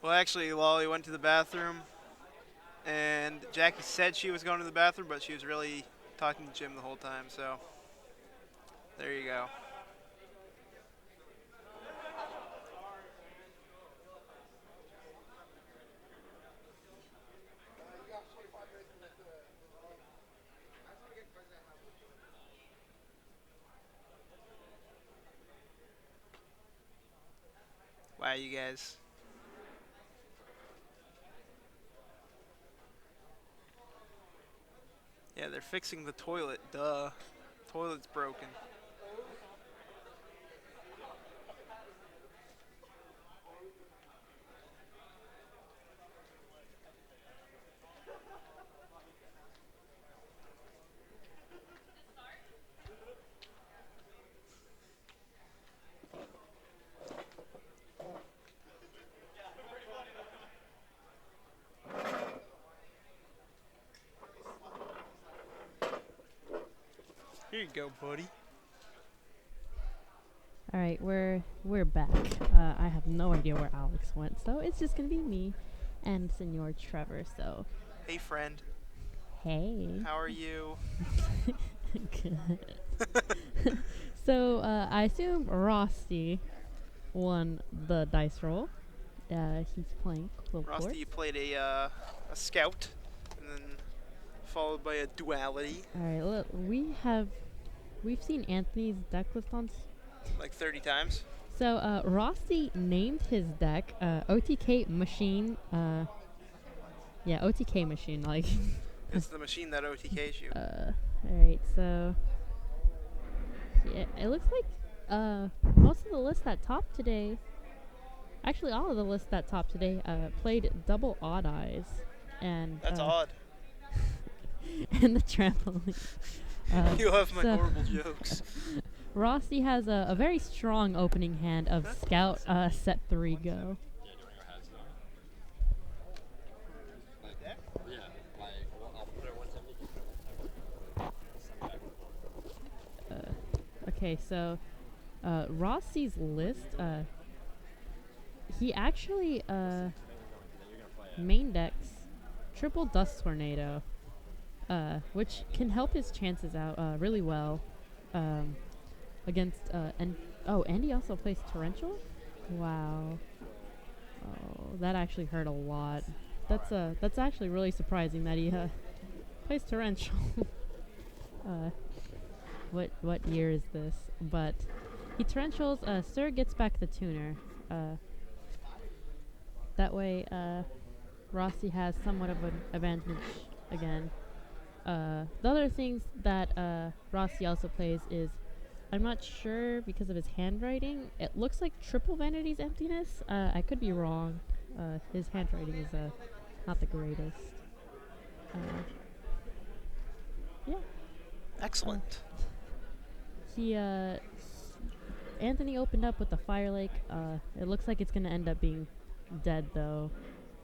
Well, actually, Lolly went to the bathroom, and Jackie said she was going to the bathroom, but she was really talking to Jim the whole time. So there you go. Wow, you guys. Yeah, they're fixing the toilet. Duh. Toilet's broken. Here you go, buddy. All right, we're back. I have no idea where Alex went, so it's just gonna be me and Senor Trevor. So, Hey, friend. hey. How are you? Good. So I assume Rosty won the dice roll. He's playing Qliphorts. Rosty, you played a scout, and then followed by a duality, All right, look, we've seen Anthony's deck list on. like 30 times. So Rosty named his deck OTK Machine. Yeah, OTK Machine. Like, It's the machine that OTKs you. all right, so yeah, it looks like most of the lists that top today, actually all of the lists that top today, played double odd eyes, and That's odd. and the trampoline. You love my so horrible jokes. Rossi has a very strong opening hand of Scout set 3 go. Okay, so Rossi's list, he actually main decks triple Dust Tornado, which can help his chances out really well against and he also plays Torrential. Wow. Oh, that actually hurt a lot. That's actually really surprising that he plays Torrential. What year is this? But he torrentials. Sir gets back the tuner. That way, Rossi has somewhat of an advantage again. The other things that Rossi also plays is, I'm not sure because of his handwriting. It looks like triple Vanity's Emptiness. I could be wrong. His handwriting is not the greatest. Yeah. Excellent. He Anthony opened up with the Fire Lake. It looks like it's gonna end up being dead though.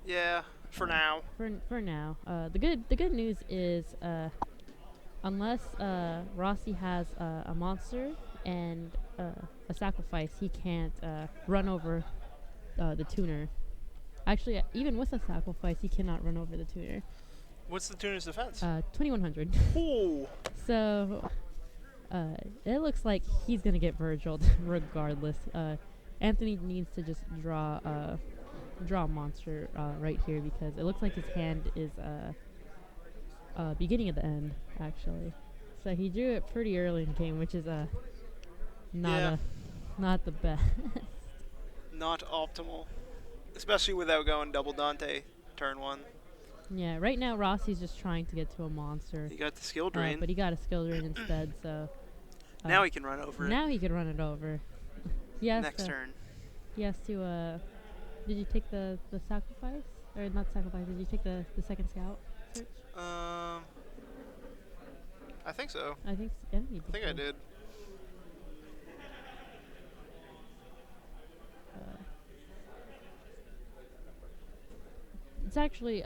Yeah, for now. For now. The good news is unless Rossi has a monster and a sacrifice, he can't run over the tuner. Actually, even with a sacrifice, he cannot run over the tuner. What's the tuner's defense? 2100. Oh. So it looks like he's gonna get Virgiled regardless. Anthony needs to just draw a monster right here because it looks like his hand is beginning of the end actually. So he drew it pretty early in the game, which is not the best. Not optimal, especially without going double Dante turn 1. Yeah, right now Rossi's just trying to get to a monster. He got the skill drain. But he got a skill drain instead, so now he can run over it. Now he can run it over. Yes. Next turn. He has to did you take the sacrifice? Or not sacrifice, did you take the second scout search? I think so. I think I did. It's actually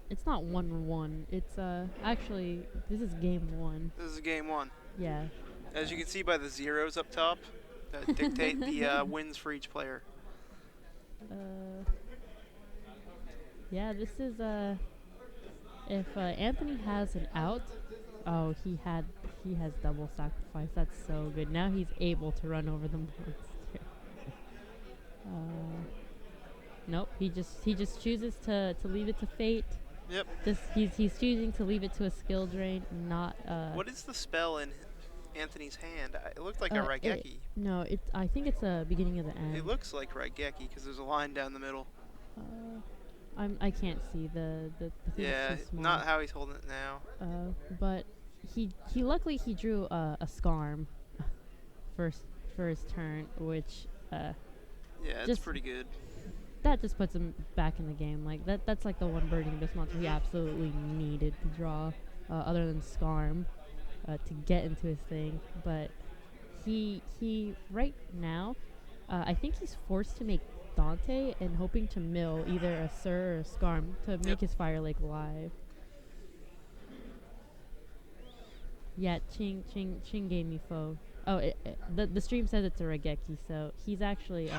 it's not 1-1. It's actually this is game 1. This is game 1. Yeah. As you can see by the zeros up top, that dictate the wins for each player. Yeah, this is if Anthony has an out, oh he has double sacrifice. That's so good. Now he's able to run over the monster. Nope. He just chooses to leave it to fate. Yep. Just he's choosing to leave it to a skill drain, not What is the spell in Anthony's hand? It looked like a Raigeki. No, I think it's a beginning of the end. It looks like Raigeki because there's a line down the middle. I can't see the thing. Yeah, is too small. not how he's holding it now. But he luckily he drew a Scarm for his turn, which Yeah, it's just pretty good. that just puts him back in the game. Like that's like the one Birding Abyss monster he absolutely needed to draw, other than Scarm, to get into his thing. But he right now, I think he's forced to make Dante and hoping to mill either a Sir or a Scarm to make his Fire Lake live. Yeah, Ching gave me foe. Oh, the stream says it's a Raigeki, so he's actually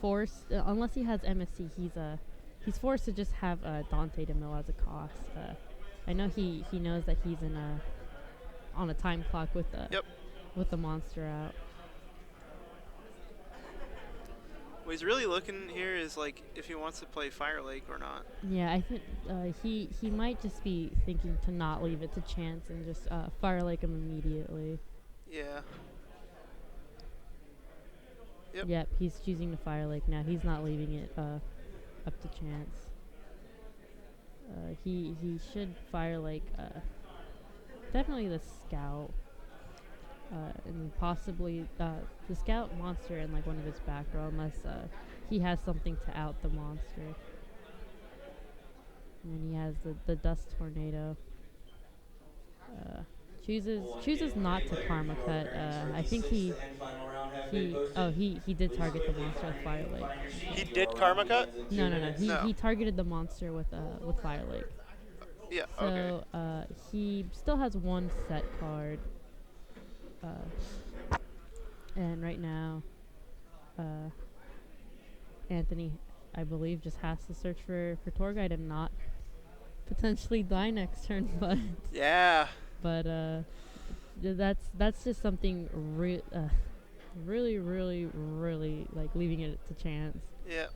forced, unless he has MSC, he's forced to just have Dante to mill as a cost. I know he knows that he's on a time clock with the monster out. What he's really looking here is like if he wants to play Fire Lake or not. Yeah, I think he might just be thinking to not leave it to chance and just Fire Lake him immediately. Yeah. Yep, he's choosing to Fire Lake now. He's not leaving it up to chance. He should Fire Lake definitely the Scout. And possibly the Scout monster in like one of his back row, unless he has something to out the monster. And then he has the Dust Tornado. Chooses not to Karma Cut. I think he did target the monster with Fire Lake. He did Karma Cut? No. He targeted the monster with Fire Lake. Yeah. So okay. He still has one set card. And right now, Anthony, I believe, just has to search for Torguide and not potentially die next turn. But yeah. But that's just something really, like leaving it to chance. Yeah.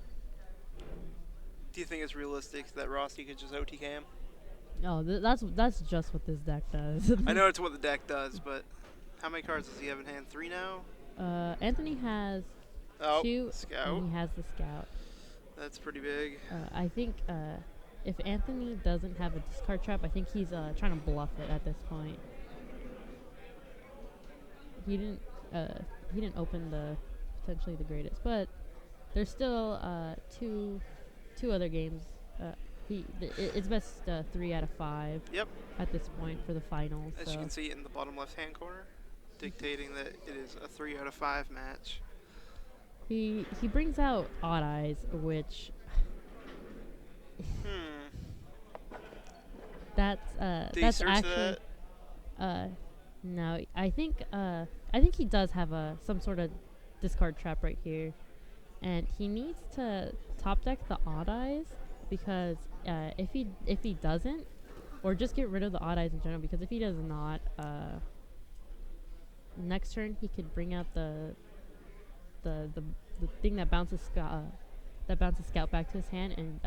Do you think it's realistic that Rosty could just OTK him? No, that's just what this deck does. I know it's what the deck does, but how many cards does he have in hand? 3 now? Anthony has 2, Scout. and he has the Scout. That's pretty big. I think if Anthony doesn't have a discard trap, I think he's trying to bluff it at this point. He didn't open potentially the greatest, but there's still two other games. It's best 3 out of 5. Yep. At this point for the finals. As you can see in the bottom left-hand corner, dictating that it is a 3 out of 5 match. He brings out Odd Eyes, which that's actually no. I think he does have some sort of discard trap right here, and he needs to top deck the Odd Eyes because if he doesn't, or just get rid of the Odd Eyes in general, because if he does not, next turn he could bring out the thing that bounces Scout back to his hand and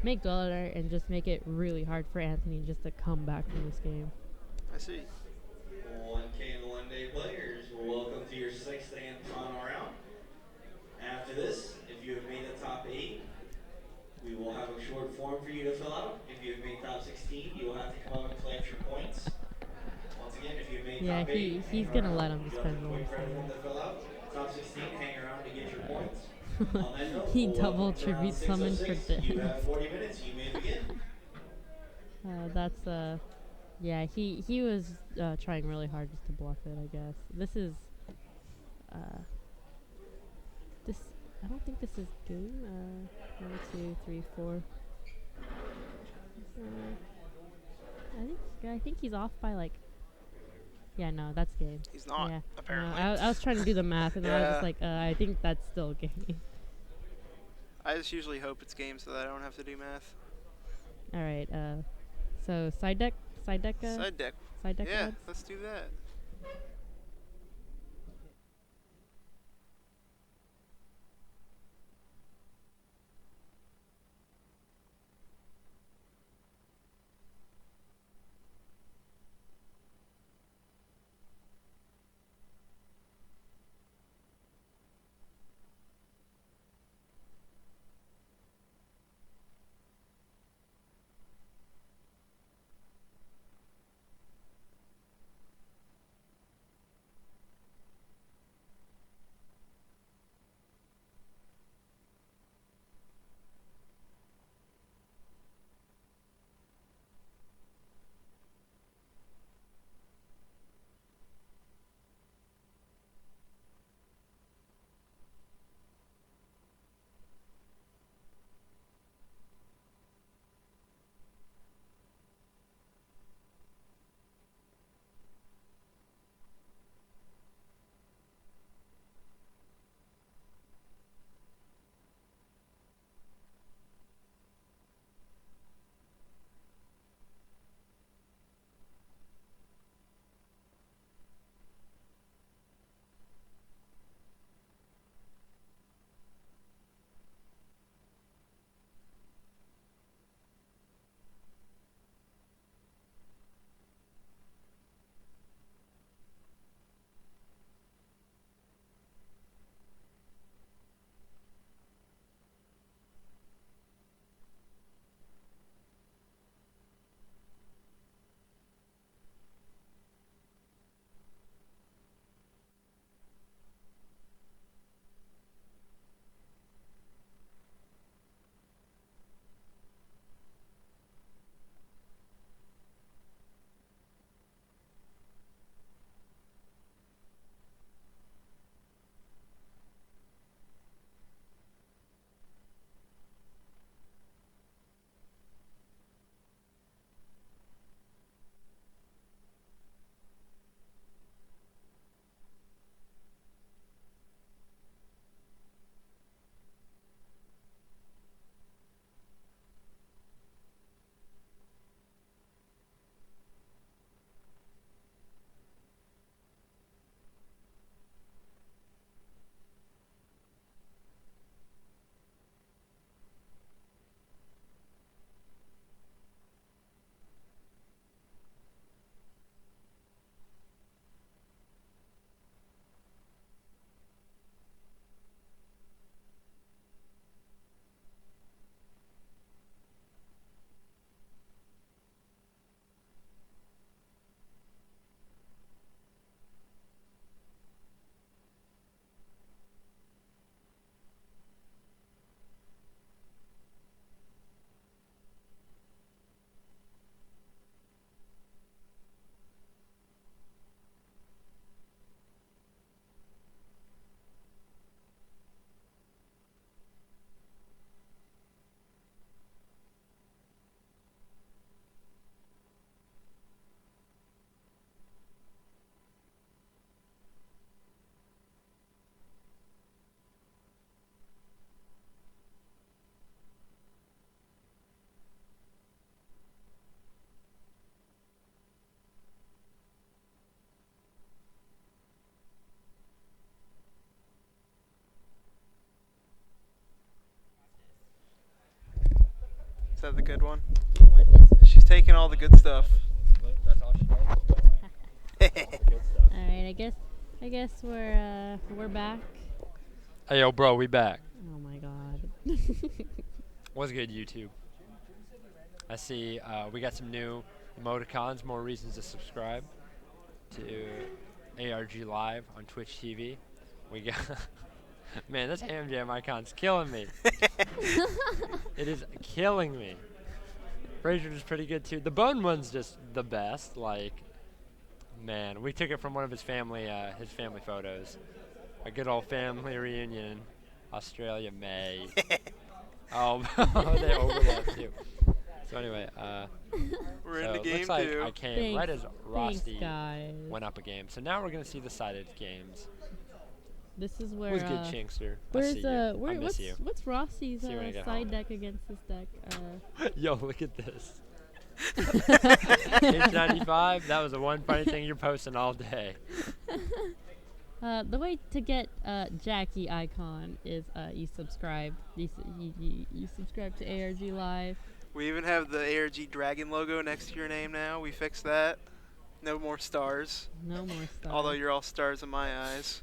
make Dweller and just make it really hard for Anthony just to come back from this game. I see. 1K and 1-day players, welcome to your 6th and final round. After this, if you have made the top 8, we will have a short form for you to fill out. If you have made top 16, you will have to come up and collect your points. Once again, if you have made top 8, he's gonna let him spend more. Top 16, hang around to get your points. He double tribute summon for death. You have 40 minutes, you may begin. That's yeah, he was trying really hard just to bluff it, I guess. This is I don't think this is game. 1, 2, 3, 4. I think he's off by like. Yeah, no, that's game. He's not, yeah. apparently. I was trying to do the math, and I was just like, I think that's still game. I just usually hope it's games so that I don't have to do math. All right. So side deck. Side deck. Side deck Yeah, odds. let's do that. Is that the good one? She's taking all the good stuff. That's all she does. The good stuff. All right. I guess we're back. Hey, yo, bro, we back. Oh my god. What's good, YouTube? I see we got some new emoticons, more reasons to subscribe to ARG Live on Twitch TV. We got, man, this AMJM icon's killing me. It is killing me. Fraser is pretty good too. The bone one's just the best. Like, man, we took it from one of his family photos. A good old family reunion, Australia, May. Oh, they overlap too. So anyway, We're so in the it game looks like too. I came right as Thanks, Rosty guys. went up a game. So now we're gonna see the sided games. This is where. Who's good, Chinkster? I Where's see you. I miss what's you. what's Rosty's See you when I get side home. deck against this deck? Yo, look at this. Page 95. That was the one funny thing you're posting all day. The way to get Jackie icon is you subscribe. You subscribe to ARG Live. We even have the ARG dragon logo next to your name now. We fixed that. No more stars. No more stuff. Although you're all stars in my eyes.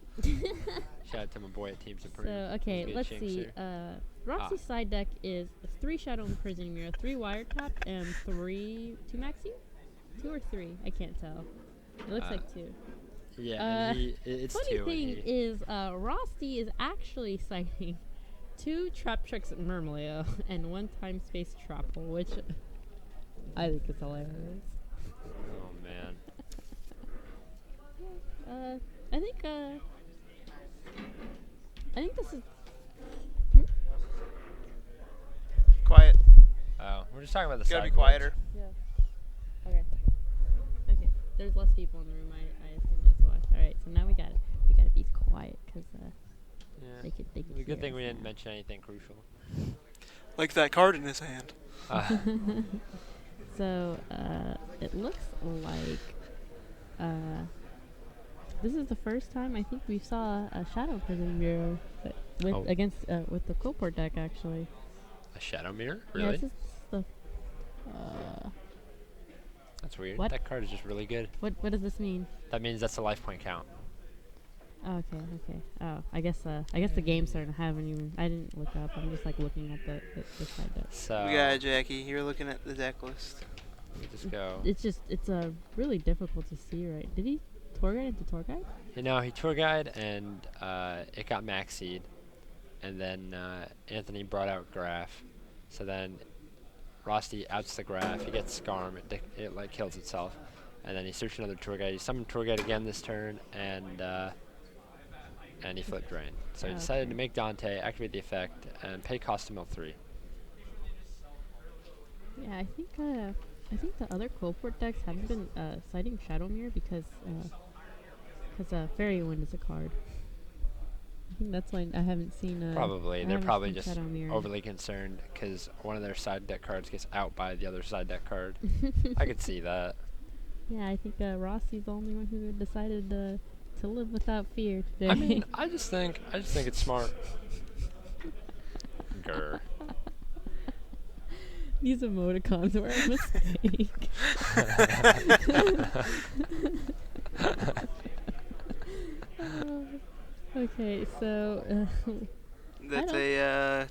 Shout out to my boy at Team Supreme. So okay, Good let's see. Chinkster. Rosty's side deck is 3 Shadow Imprisoning Mirror, 3 Wiretap, and 2 Maxi? 2 or 3? I can't tell. It looks like 2. Yeah, and it's funny 2. thing is, Rosty is actually citing 2 Traptrix Murmleo and 1 Time Space Trapple, which I think is hilarious. Oh man. I think this is. Quiet. Oh, we're just talking about the Gotta be sideboards. quieter. Yeah. Okay. Okay. There's less people in the room. I assume that's why. All right. So now we gotta be quiet because Yeah. they could It's a hear good thing us we didn't now. mention anything crucial. Like that card in his hand. So it looks like this is the first time I think we saw a Shadow Prison Bureau with against with the Qliphort deck actually. A shadow mirror? Yeah, Really? this is the. That's weird. What? That card is just really good. What does this mean? That means that's a life point count. Oh, okay. Oh, I guess the game's starting to haven't even. I didn't look up. I'm just like looking at the side deck. So We got it, Jackie. You're looking at the deck list. let me just go. It's really difficult to see, right? Did he tour guide into tour guide? You know, he tour guide and it got maxied, and then Anthony brought out Graph. So then Rosty outs the Graph. He gets Scarm. It like kills itself, and then he searched another tour guide. He summoned tour guide again this turn, and he flipped Drain. So he decided to make Dante, activate the effect, and pay cost to mill 3. Yeah, I think the other Qliphort decks haven't been citing Shadow Mirror because Fairy Wind is a card. I think that's why I haven't seen. Probably. I They're haven't probably seen just Shadow Mirror. overly concerned because one of their side deck cards gets out by the other side deck card. I could see that. Yeah, I think Rosty's the only one who decided to live without fear today. I mean, I just think it's smart. Grr. These emoticons were a mistake. Okay, so That's a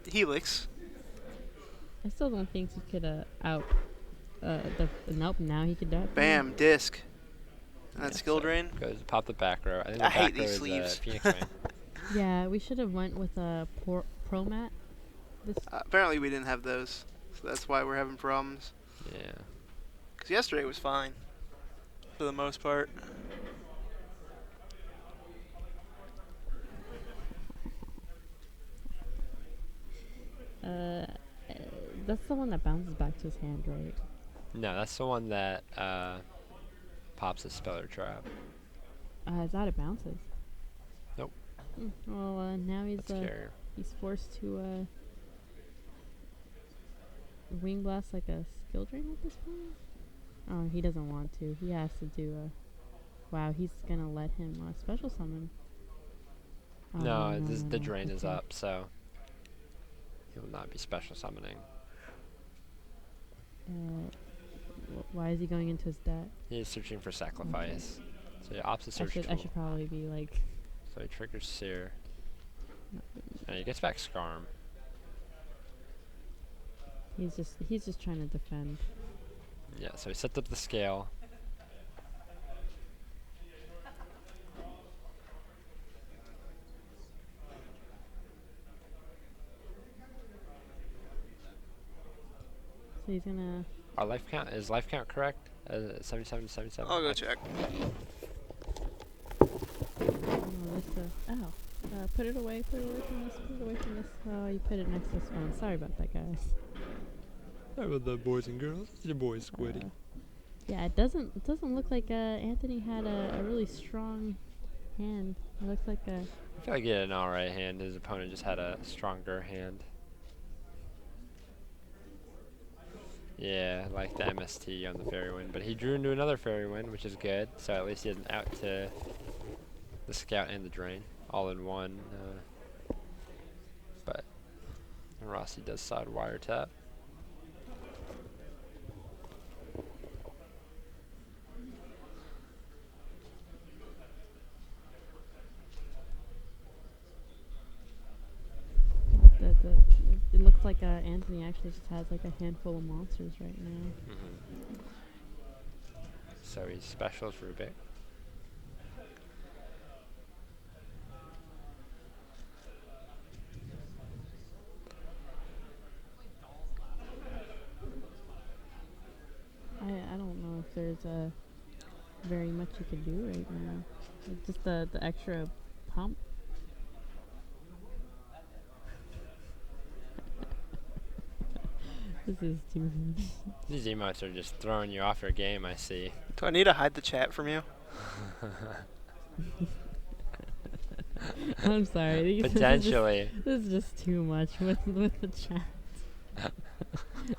Helix. I still don't think he could out. Nope. Now he could out. Bam, disc. That's Yeah, skill so drain. Goes pop the back row. I think I the hate back row these is sleeves. Phoenix Wing. Yeah, we should have went with a pro mat. This Apparently we didn't have those, so that's why we're having problems. Yeah. Because yesterday was fine, for the most part. that's the one that bounces back to his hand, right? No, that's the one that pops a Speller Trap. Is that it bounces? Nope. Well, now That's scary. he's forced to wing blast like a skill drain at this point. Oh, he doesn't want to. He has to do a. Wow, he's gonna let him special summon. Oh, No, no, the no, drain is okay. up, so he will not be special summoning. Why is he going into his deck? He is searching for sacrifice. So he opts the search I tool. should probably be like. So he triggers Seer. And he gets back Scarm. He's just trying to defend. Yeah, so he sets up the scale. So he's gonna. Our life count is life count correct? 77 to 77. I'll go check. Put it away. Put it away from this. Put it away from this. Oh, you put it next to this one. Sorry about that, guys. Sorry about that, boys and girls. It's your boy Squiddy. Yeah, it doesn't look like Anthony had a really strong hand. It looks like a. I feel like he had an alright hand. His opponent just had a stronger hand. Yeah, like the MST on the fairy wind. But he drew into another fairy wind, which is good. So at least he has an out to the scout and the drain all in one. But Rosty does side wiretap. It looks like Anthony actually just has like a handful of monsters right now. So he specials Rubik. I don't know if there's very much you can do right now. Like just the extra pump. This is too much. These emotes are just throwing you off your game, I see. Do I need to hide the chat from you? I'm sorry. Potentially. This is just too much with the chat.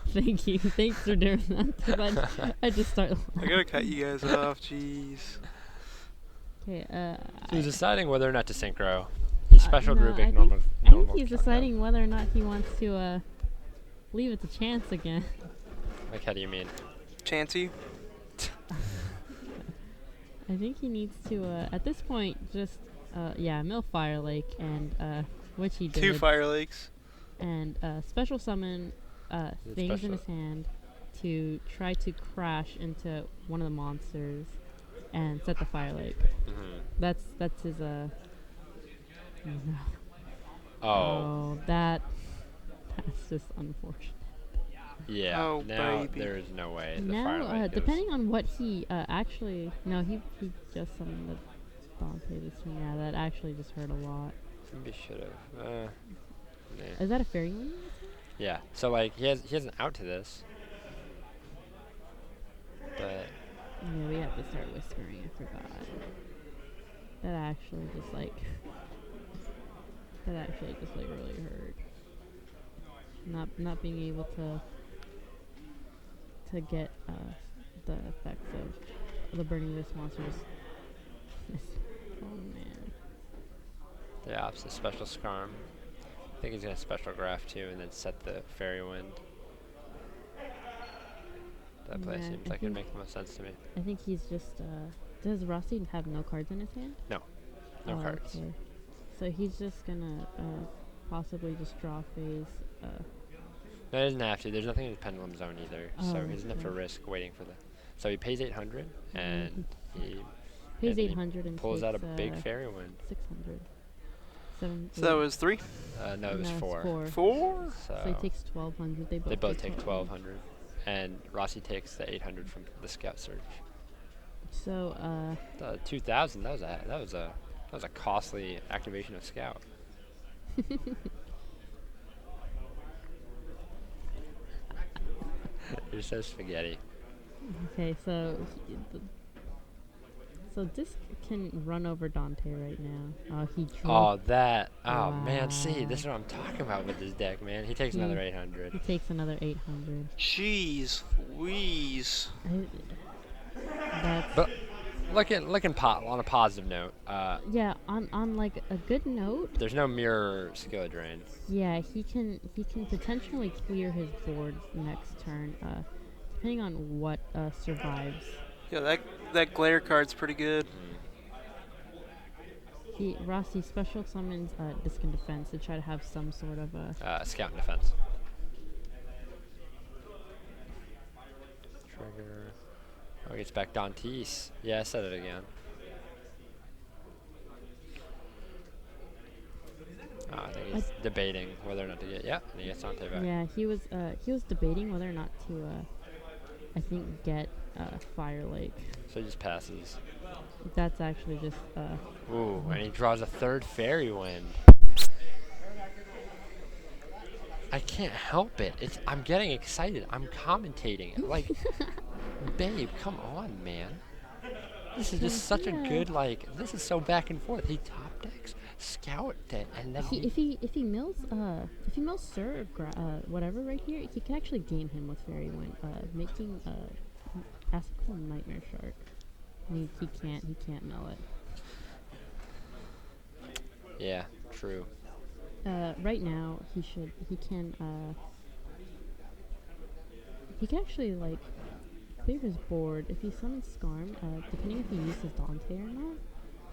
Thank you. Thanks for doing that. 'Cause I just start laughing. I gotta cut you guys off, jeez. Okay, So he's deciding whether or not to synchro. He special no, Rubik I normal. think normal he's countdown. deciding whether or not he wants to leave it to chance again. Like, how do you mean? Chansey? I think he needs to at this point just mill Fire Lake and which he did. 2 Fire Lakes. And special summon things in his hand to try to crash into one of the monsters and set the Fire Lake. That's his no. Oh. That's just unfortunate. Yeah. Oh, now baby. there is no way the fire Now, light goes. depending on what he actually, no, he just summoned the Dante this turn. Yeah, that actually just hurt a lot. Maybe should have. Is that a fairy one? Yeah. So like he has an out to this, but Yeah, we have to start whispering. I forgot. That actually just like really hurt. Not being able to get the effects of the burning of this monster. Oh man. the opposite special Scarm. I think he's gonna special graph too, and then set the fairy wind. That play Yeah, seems I like it'd think- make the most sense to me. I think he's just does Rosty have no cards in his hand? No Oh, cards. okay. So he's just gonna possibly just draw phase. No, he doesn't have to. There's nothing in the pendulum zone either, so Oh, he doesn't have to okay. risk waiting for the. So he pays 800, and he Pays and he 800 and pulls out a takes, big fairy wind. 600. 7. So that was 3? No, it was it's 4. 4? So he takes 1200. They both take 1200, and Rossi takes the 800 from the scout search. So The 2000. That was a costly activation of scout. You're so spaghetti. okay, so Disc can run over Dante right now. Oh, he drew. Oh, that. Oh, man. See, Wow. this is what I'm talking about with this deck, man. He takes another 800. He takes another 800. Jeez Louise. That's But looking on a positive note, yeah. On like a good note, there's no mirror skill drain. yeah, he can potentially clear his board next turn, depending on what survives. Yeah, that glare card's pretty good. Rossi special summons Disc and Defense to try to have some sort of Scout and defense. Trigger. Oh, he gets back Dante's. Yeah, I said it again. I think he's debating whether or not to get. Yeah, and he gets Dante back. yeah. He was debating whether or not to I think get Fire Lake. So he just passes. That's actually just Ooh, and he draws a third fairy wind. I can't help it. I'm getting excited. I'm commentating. Like, babe, come on, man. This is just such a good, like, this is so back and forth. He top decks, scout it, and then If he mills Sir or whatever right here, he can actually game him with Fairy Wind, making Acid Cool Nightmare Shark. He can't mill it. Yeah, true. Right now he can actually like clear his board if he summons Skarm. Depending if he uses Dante or not,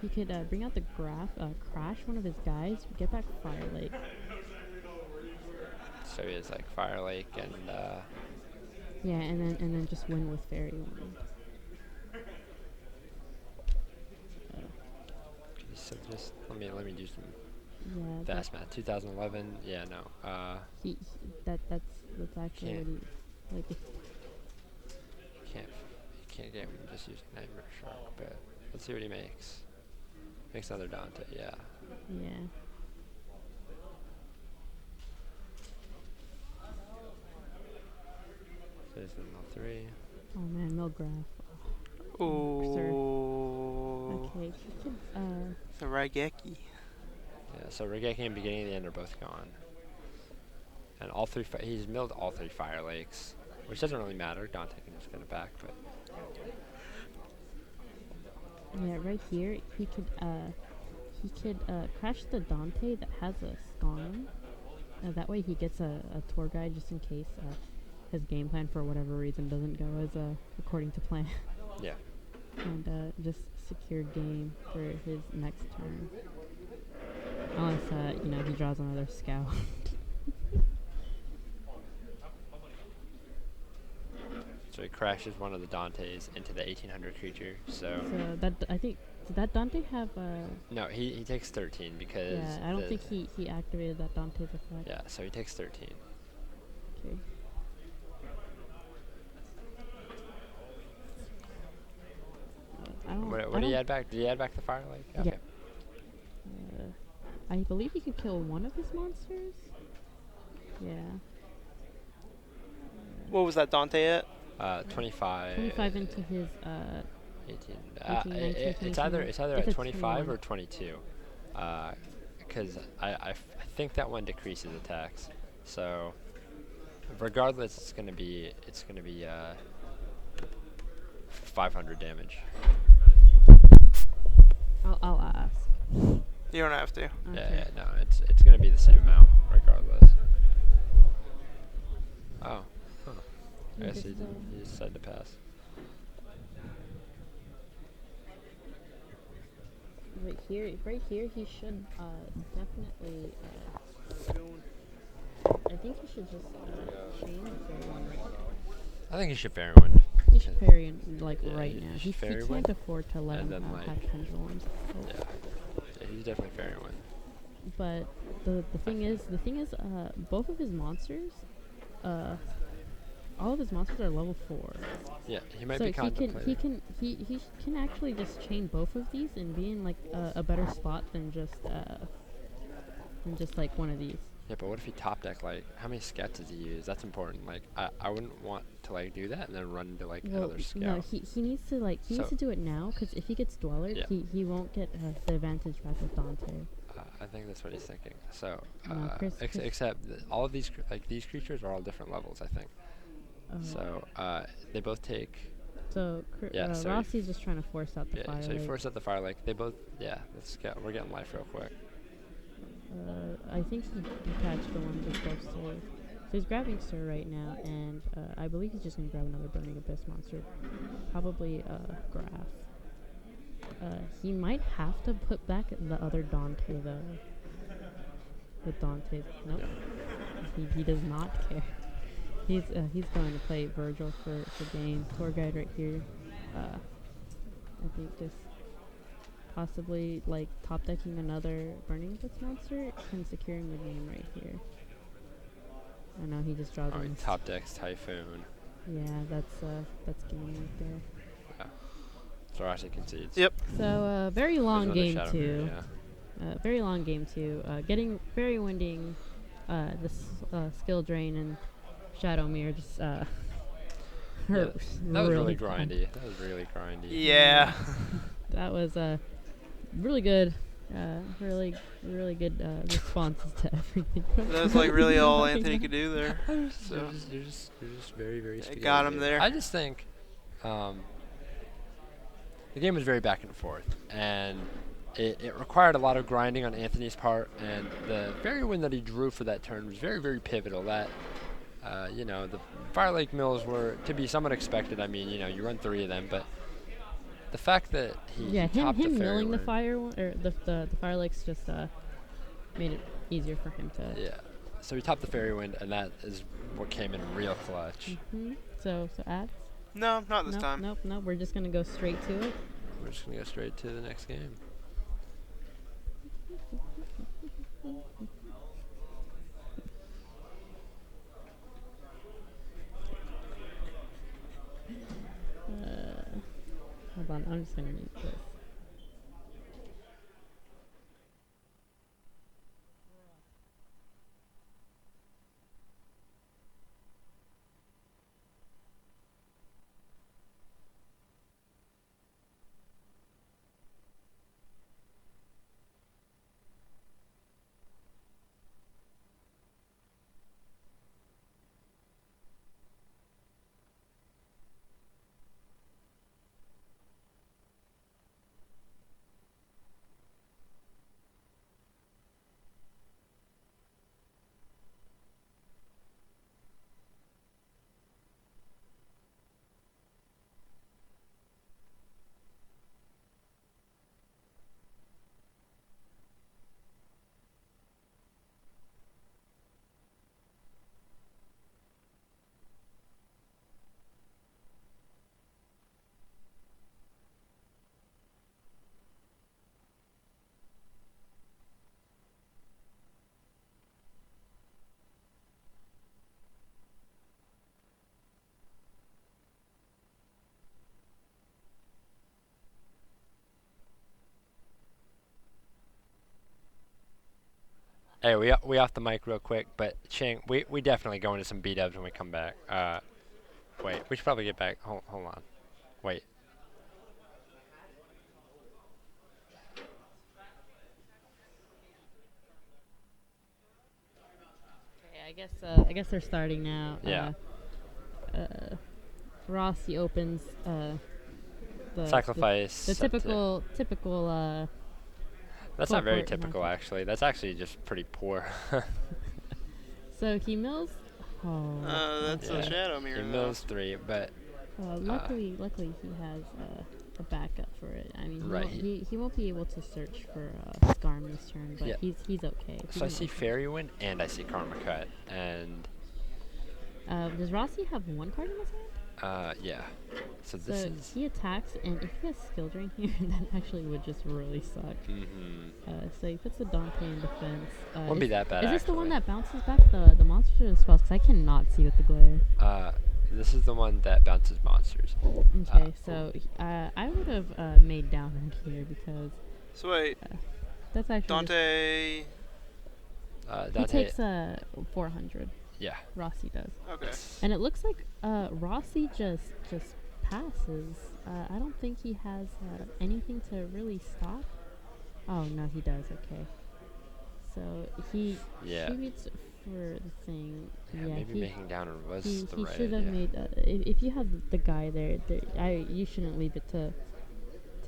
he could bring out the graph, crash one of his guys, get back Fire Lake. So he has like Fire Lake and Yeah, and then just win with Fairy Wind. so just let me do some Yeah, fast math. 2011. Yeah, no. that's actually what he like. Can't get him. Just use Nightmare Shark. But let's see what he makes. Makes another Dante. Yeah. Yeah. So he's in level 3. Oh man, Milgraph. Oh. Okay, he could It's a Raigeki. Yeah. So Regeki and Beginning and the End are both gone. And all 3. He's milled all 3 Fire Lakes, which doesn't really matter. Dante can just get it back, but. yeah, right here he could crash the Dante that has a Skarm. That way he gets a tour guide just in case his game plan for whatever reason doesn't go as according to plan. Yeah. And just secure game for his next turn. Unless he draws another scout. So he crashes one of the Dantes into the 1800 creature. So that I think did that Dante have no, he takes 13 because yeah, I don't think he activated that Dante's effect. Yeah, so he takes 13. Okay. What did he add back? Did he add back the Fire Lake? Okay. Yeah. I believe he could kill one of his monsters. Yeah. What was that Dante at? 25. 25 into his 18. 19, It's either If at it's 25 21. or 22. Because I think that one decreases attacks. So regardless, it's gonna be 500 damage. I'll ask. You don't have to. Okay. Yeah, no, it's gonna be the same amount regardless. Oh, huh. I guess he decided to pass. Right here, he should definitely. I think he should just chain Fairy Wind right now. I think he should Fairywind. He should Fairy Wind right now. He Fairy can't Wind, afford to let and him then, like, have pendulums. Oh. Yeah, he's definitely Fairywind. But the thing is, both of his monsters, all of his monsters are level 4. Yeah, he might So be contemplating. he can actually just chain both of these and be in like a better spot than just like one of these. Yeah, but what if he top deck, like, how many scouts does he use? That's important. Like, I wouldn't want to, like, do that and then run into, like, another scout. No, he needs to needs to do it now, because if he gets Dweller, Yeah. he won't get the advantage back with Dante. I think that's what he's thinking. So, No, Chris- except all of these, these creatures are all different levels, I think. So, they both take... So, Yeah, so Rosty's just trying to force out the Fire so he Lake. forced out the Fire Lake. They both... Yeah, let's get... We're getting life real quick. I think he detached the one just above Sir. So he's grabbing Sir right now, and I believe he's just going to grab another Burning Abyss monster. Probably Graph. He might have to put back the other Dante, though. The Dante. Nope. Yeah. He does not care. He's going to play Virgil for game. Tour guide right here. I think just possibly like top decking another Burning Abyss monster and securing the game right here. I know he just draws. Alright, top decks Typhoon. Yeah, that's game right there. Yeah. So Rosty concedes. Yep. So very long There's game another Shadow two. Mirror, yeah. Very long game two. Getting very winding. This skill drain and Shadow Mirror just hurt. That was really bad. grindy. That was really grindy. Yeah. That was really good. Really good responses to everything. That was like really all Anthony could do there. So You're just very, very it got him spirited. there. I just think the game was very back and forth, and it required a lot of grinding on Anthony's part, and the fairy wind that he drew for that turn was very, very pivotal. That, the Fire Lake Mills were to be somewhat expected. I mean, you run 3 of them, but the fact that he topped the him fairy milling the wind, fire one, or the Fire Lakes just made it easier for him to. yeah. So he topped the fairy wind, and that is what came in real clutch. So ads? No, not this Nope, time. Nope. We're just gonna go straight to it. We're just gonna go straight to the next game. Hold on, I'm just gonna mute this. Hey, we off the mic real quick, but Ching, we definitely go into some B-dubs when we come back. Wait, we should probably get back. Hold on. Wait. Okay, I guess they're starting now. Yeah. Rosty opens the Sacrifice. the set to- typical That's not very Qliphort typical, method. actually. That's actually just pretty poor. So he mills. That's Yeah. a shadow mirror. He though. mills 3, but Luckily he has a backup for it. I mean, Right. he won't be able to search for Scarm this turn, but Yeah. he's okay. so I see Fairy Wind and I see Karma Cut, and Does Rossi have 1 card in his hand? yeah. So this So is. he attacks, and if he has skill drain here, that actually would just really suck. So he puts the Dante in defense. Wouldn't be that bad. Is this the one actually. that bounces back the monsters or the spells? Because I cannot see with the glare. This is the one that bounces monsters. Okay, so I would have made downward here because So wait, that's actually Dante. he Dante. takes 400. Yeah. Rossi does, Okay. and it looks like Rossi just passes. I don't think he has anything to really stop. Oh no, he does. Okay, so he Yeah. shoots for the thing. Yeah, maybe he, making downward was he the right should idea. have made. If you have the guy there, you shouldn't leave it to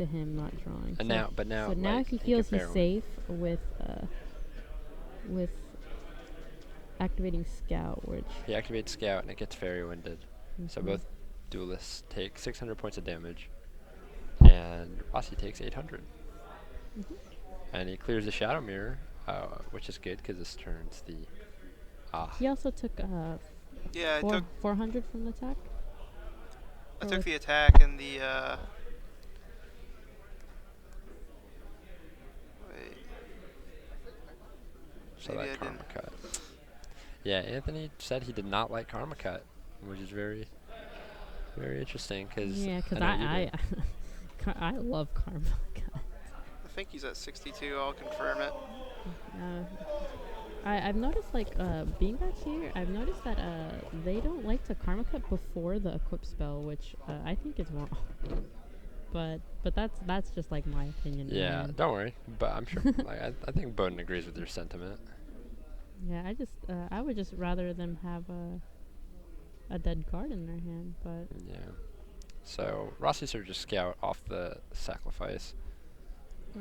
him not drawing. And So now, so now like, he can feels he's fair win. safe with activating Scout, which He activates Scout and it gets Fairy Winded. So mhm. both duelists take 600 points of damage, and Rossi takes 800. Mhm. And he clears the Shadow Mirror, which is good because this turns the. He also took Yeah, I took 400 from the attack. I Or took with- the attack and the. Wait. So Maybe that I Karma didn't. Cut. Yeah, Anthony said he did not like Karma Cut, which is very, very interesting because. Yeah, because I love Karma. I think he's at 62. I'll confirm it. I've noticed, like, being back here, I've noticed that they don't like to karma cut before the equip spell, which I think is wrong. But that's just like my opinion. Yeah, man. don't worry. But I'm sure. Like I think Bowden agrees with your sentiment. Yeah, I would just rather them have a dead card in their hand, but Yeah. So Rossi sort of just scout off the sacrifice,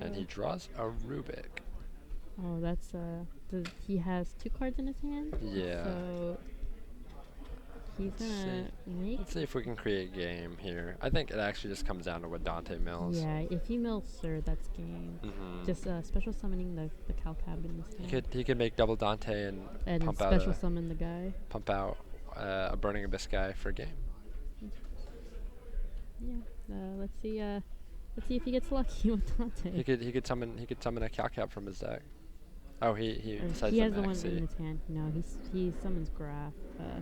and he draws a Rubik. oh, that's he has 2 cards in his hand. Yeah. So he's gonna make. Let's see if we can create game here. I think it actually just comes down to what Dante mills. Yeah, if he mills Sir, that's game. Just special summoning the Calcab in this hand. He could make double Dante and And pump special out summon the guy. a Burning Abyss guy for game. Yeah. Let's see if he gets lucky with Dante. He could summon a Calcab from his deck. Oh, he Or decides he to has the one maxi. in his hand. No, he summons Graph.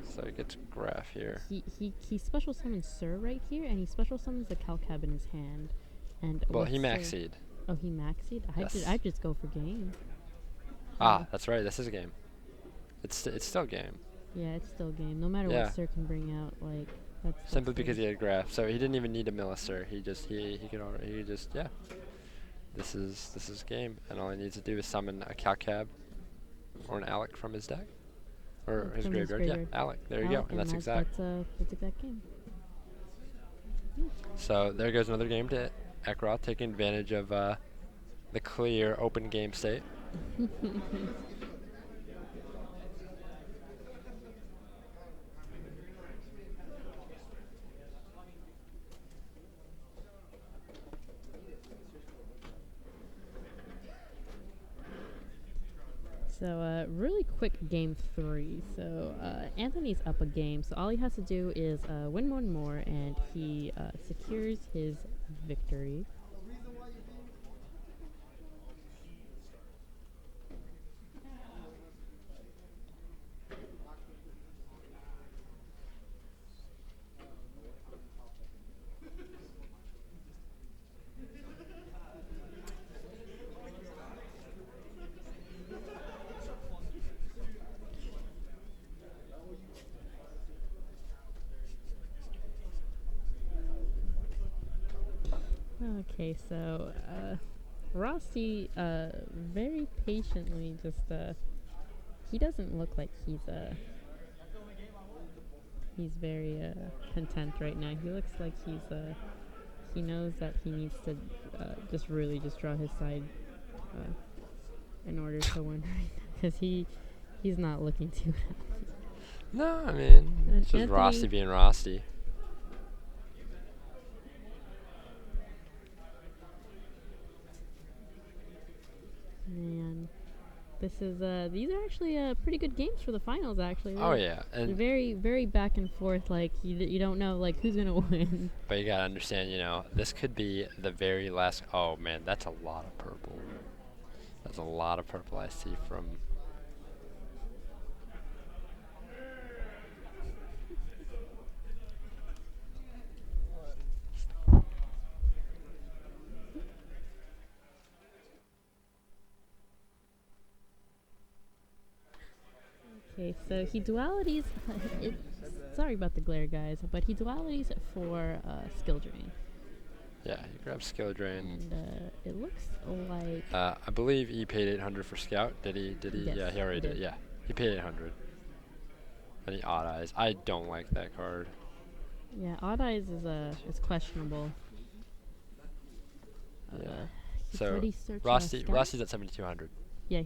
So he gets Graph here. He special summons Sir right here, and he special summons the Calcab in his hand. And Well, he what's maxied. Oh, he maxied. Yes. I'd just go for game. Ah, that's right. This is a game. It's still game. Yeah, it's still game. No matter Yeah. what Sir can bring out, like that's Simply that's because he game. had Graph. So he didn't even need a Millister. He could already yeah. This is game, and all he needs to do is summon a Calcab or an Alec from his deck or his From his graveyard. graveyard. Yeah, Alec. There you go, Alec, and that's exact. That's exact game. So there goes another game to Eckroth, taking advantage of the clear open game state. So, really quick game 3. So, Anthony's up a game. So, all he has to do is win one more, and he secures his victory. Okay, so Rosty very patiently just he doesn't look like he's very content right now. He looks like he knows that he needs to just really just draw his side in order to win right now, because he's not looking too happy. No, I mean, it's just Anthony- Rosty being Rosty. Man, this is these are actually pretty good games for the finals. Actually, Oh They're- yeah, they're and very very back and forth. Like you don't know like who's gonna win. but you gotta understand, this could be the very last. Oh man, that's a lot of purple. That's a lot of purple I see from. Okay, so he dualities. Sorry about the glare, guys, but he dualities for skill drain, Yeah, he grabs skill drain. and it looks like I believe he paid 800 for Scout. Did he? Yes, Yeah, he already he did. did. Yeah, he paid 800. And he odd eyes. I don't like that card. yeah, Odd Eyes is questionable. Yeah. He's So already searching a Rosty, scout? Rosty's at 7,200, Yeah,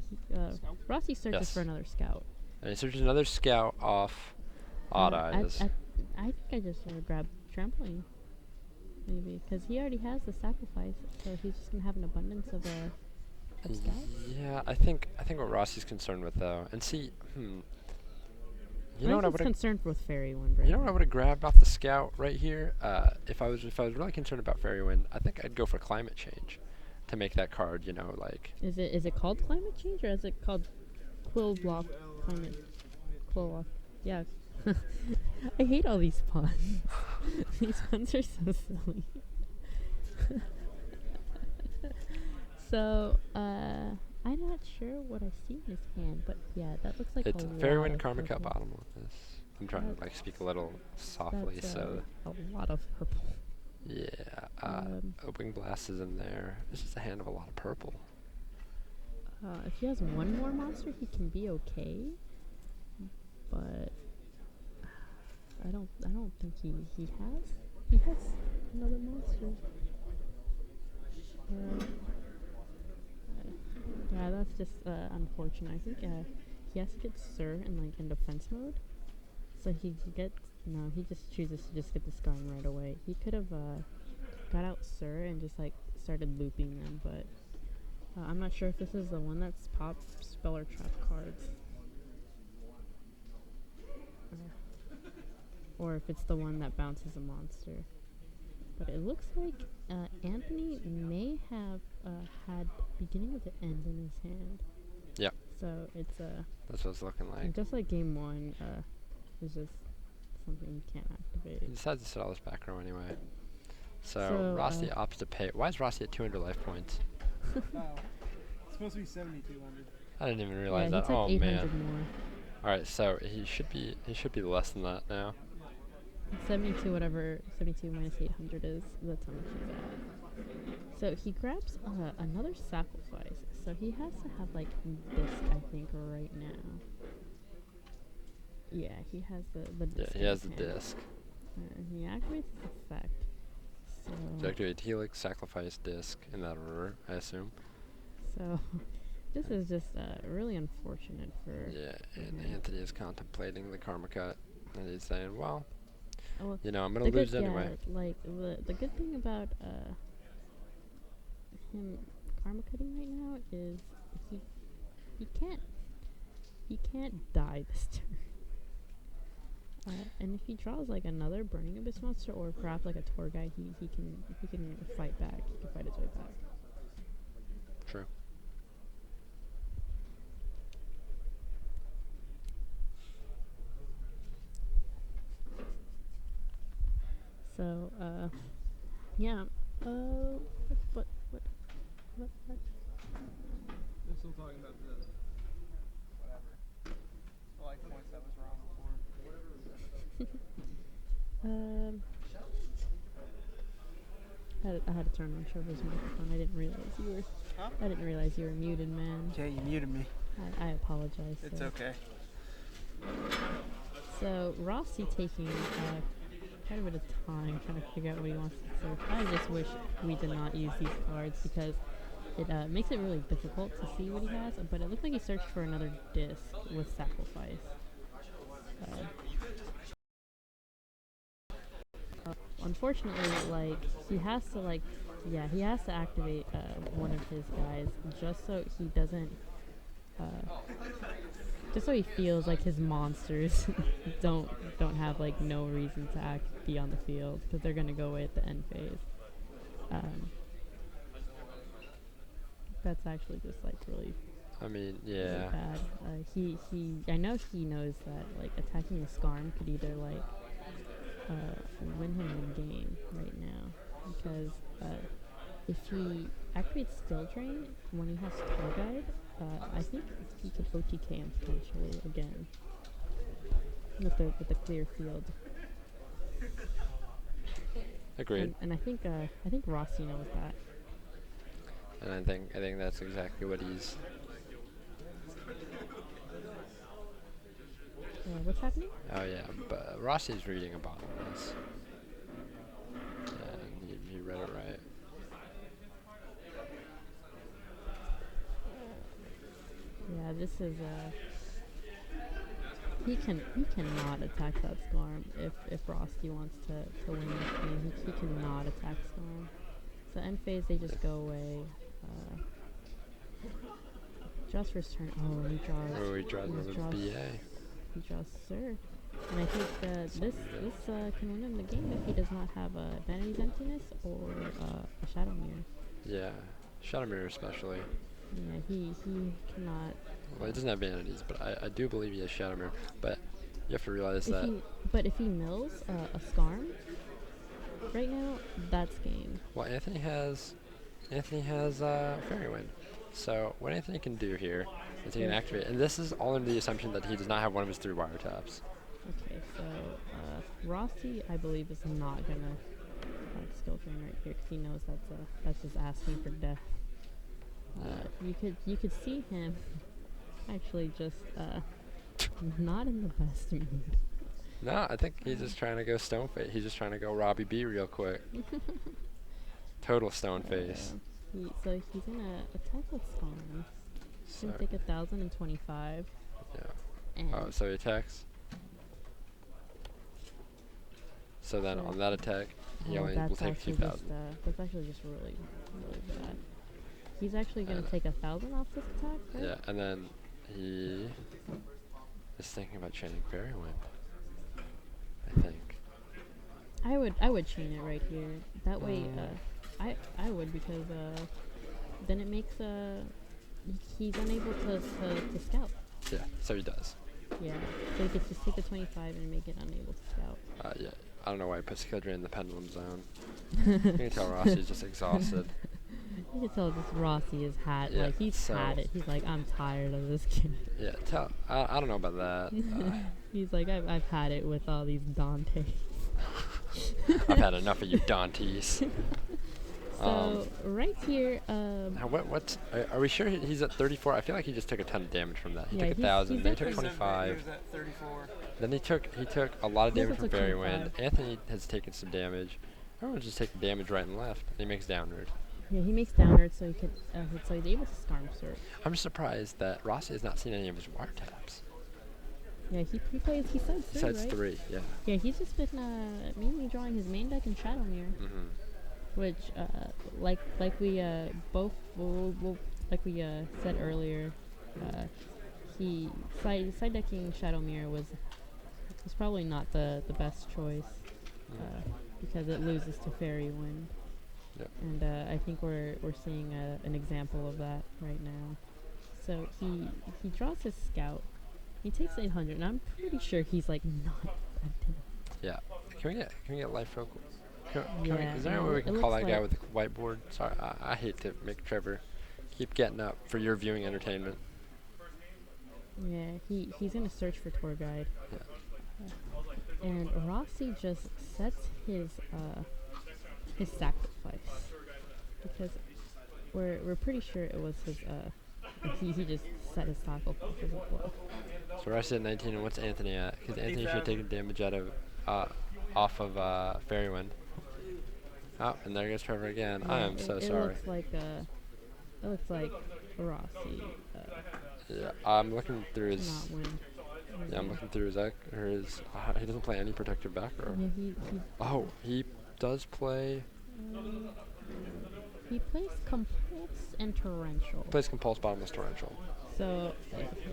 Rosty searches Yes. for another scout. and he searches another Scout off odd eyes. I think I just grab trampoline, maybe, because he already has the sacrifice, so he's just gonna have an abundance of scouts. Yeah, I think what Rosty's concerned with though, and see, you know what I Rossy's would have. concerned with Fairy Wind right You know what I now. would have grabbed off the Scout right here? If I was really concerned about Fairy Wind, I think I'd go for Climate Change to make that card, like. Is it called climate change, or is it called Qliphorts climate? Qliphorts. Yeah. I hate all these puns. These puns are so silly. So, I'm not sure what I see in his hand, but yeah, that looks like It's a Fairywind lot of Karma Cup purple. Bottomless. I'm trying to like speak a little softly, That's so a lot of purple. yeah. Opening Blast is in there. It's just a hand of a lot of purple. If he has one more monster, he can be okay. But I don't think he has another monster. Yeah, that's just unfortunate. I think he has to get Sir in defense mode, so he gets he just chooses to just get the Scarm right away. He could have got out Sir and just like started looping them, but I'm not sure if this is the one that's pop spell or trap cards, or if it's the one that bounces a monster. But it looks like Anthony may have had beginning of the end in his hand. Yeah. So it's That's what it's looking like. just like game one, it's just something you can't activate. He decides to sit all this back row anyway. So So, Rosty opts to pay. Why is Rosty at 200 life points? It's supposed to be 7,200. I didn't even realize Yeah, that. he took Oh 800 man. more. All right, so he should be less than that now. 72, whatever 72 minus 800 is, that's how much he's at. So he grabs another sacrifice. So he has to have like disc, I think, right now. Yeah, he has the Yeah, disc. he in has his the hand. disc. He activates his effect. So, Activate Helix, sacrifice disc in that order, I assume. so this is just really unfortunate for. Yeah, and him. Anthony is contemplating the karma cut, and he's saying, "Well, Well, I'm gonna lose anyway." Yeah, like the good thing about him karma cutting right now is he can't die this turn. And if he draws like another Burning Abyss monster or perhaps like a tour guide, he can fight back. He can fight his way back. True. So yeah. What? They're still talking about the whatever. The life points that was wrong before. I had to turn on Trevor's microphone. I didn't realize you were. Huh? I didn't realize you were muted, man. Yeah, you muted me. I apologize. It's sir. okay. So Rosty taking quite a bit of time trying to figure out what he wants to do. I just wish we did not use these cards because it makes it really difficult to see what he has. But it looks like he searched for another disc with sacrifice. Unfortunately, like he has to activate one of his guys just so he doesn't. Just so he feels like his monsters don't have like no reason to be on the field because they're gonna go away at the end phase. That's actually just like really. I mean, Really yeah. bad. I know he knows that like attacking the Scarm could either like win him the game right now because if he activates Skill Drain when he has Tour Guide, I think he could OTK him potentially again with the clear field. Agreed. And I think Rosty knows that. And I think that's exactly what he's. What's happening? Oh yeah, but Rossi's reading about this. And he read it right. Yeah, this is he cannot attack that Scarm if Rosty wants to win this game. He cannot attack Scarm. So end phase they just go away. Just for his turn. Oh, he draws. Oh, he draws another BA. He draws Sir. And I think this can win him the game if he does not have a Vanity's Emptiness or a Shadow Mirror. Yeah, Shadow Mirror especially. Yeah, he cannot. Well, he doesn't have vanities, but I do believe he has Shadow Mirror. But you have to realize If that. if he mills a Scarm right now, that's game. Well, Anthony has Fairy Wind. So what Anthony can do here is he can activate, and this is all under the assumption that he does not have one of his 3 wiretaps. Okay, so Rosty, I believe, is not gonna skill train right here because he knows that's just asking for death. You could see him actually just not in the best mood. No, I think he's just trying to go stone face. He's just trying to go Robbie B real quick. Total stone face. So he's gonna attack with Storm. He's gonna take 1,025. Yeah. And Oh, so he attacks. So then on that attack, he only will take 2,000. That's actually just really, really bad. He's actually gonna take 1,000 off this attack, right? Yeah, and then he is thinking about chaining Fairy Wind. I think. I would chain it right here. That way, I would because then it makes he's unable to scout. Yeah, so he does. Yeah, so he could just take the 25 and make it unable to scout. Yeah, I don't know why he puts Kildra in the pendulum zone. You can tell Rossi's just exhausted. You can tell just Rosty is Yeah, like he's had it. He's like, I'm tired of this game. Yeah, I don't know about that. He's like, I've had it with all these Dantes. I've had enough of you Dantes. So right here, are we sure he's at 34? I feel like he just took a ton of damage from that. He Yeah, took he's 1,000, then he at took 25. He was at 34. Then he took a lot of He damage also from took Fairy 25. Wind. Anthony has taken some damage. Everyone's just taking damage right and left. And he makes downward. yeah, he makes downward, so he could, so he's able to Storm Surge. I'm just surprised that Rossi has not seen any of his wiretaps. Yeah, he plays. He sides 3, Besides right? 3, yeah. Yeah, he's just been mainly drawing his main deck in Shadow Mirror, which like we both like we said earlier, he side decking Shadow Mirror was probably not the best choice because it loses to Fairy Wind. Yep. And I think we're seeing an example of that right now. So he draws his scout. He takes 800, and I'm pretty sure he's like not affected. Yeah. Can we get life real quick? Is there Yeah, any way we it can call looks that guy like- with the whiteboard? Sorry, I hate to make Trevor keep getting up for your viewing entertainment. Yeah, he's gonna search for tour guide. Yeah. And Rossi just sets his sacrifice because we're pretty sure it was his he just set his sacrifice as well. So Rossi at 19, and what's Anthony at? Because Anthony should have taken damage out of off of Fairy Wind. Oh, and there goes Trevor again. I am so sorry. It looks like Rossi Yeah, I'm looking through his. not win. Yeah, I'm looking through his deck. Or his. He doesn't play any protective back row. Yeah, he Oh, he does play. he plays Compulse and Torrential. Plays Compulse Bottomless Torrential. So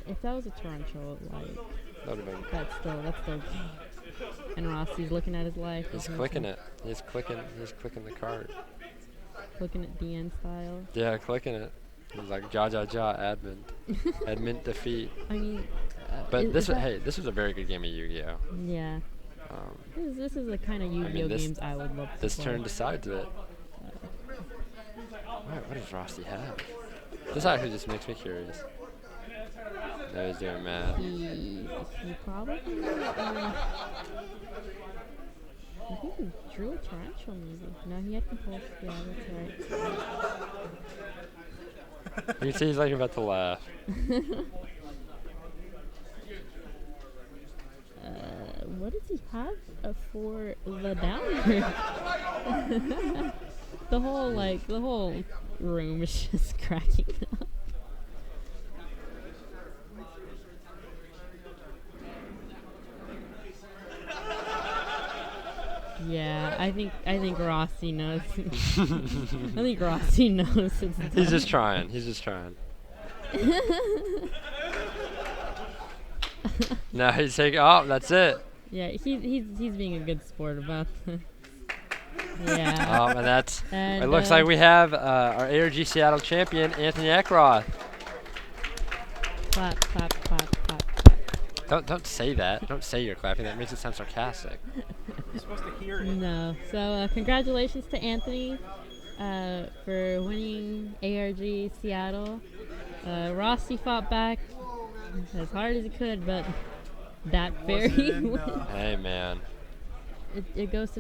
if that was a Torrential, like That would have been. that's still. And Rossi's looking at his life. He's clicking it. He's clicking the card. Looking at DN style. Yeah, clicking it. He's like admin. Admin defeat. I mean, But this was a very good game of Yu-Gi-Oh. Yeah. This is the kind of Yu-Gi-Oh this- games I would love to This play. turn decides it. What does Rosty have? This actually just makes me curious. No, he's doing math. He probably. I think he drew a Torrential maybe. No, he had Compulse. Yeah, that's right. You can see he's like about to laugh. What does he have for the downer? the whole room is just cracking up. Yeah, I think Rossi knows. I think Rossi knows it's done. He's just trying. No, he's taking. Oh, that's it. Yeah, he's being a good sport about this. Yeah. And that's. And, It looks like we have our ARG Seattle champion, Anthony Eckroth. Clap, clap, clap, clap. Don't say that. Don't say you're clapping. That makes it sound sarcastic. You're supposed to hear it. No. So congratulations to Anthony. for winning ARG Seattle. Rosty fought back as hard as he could, but that very Wasn't enough. Hey, man. it goes to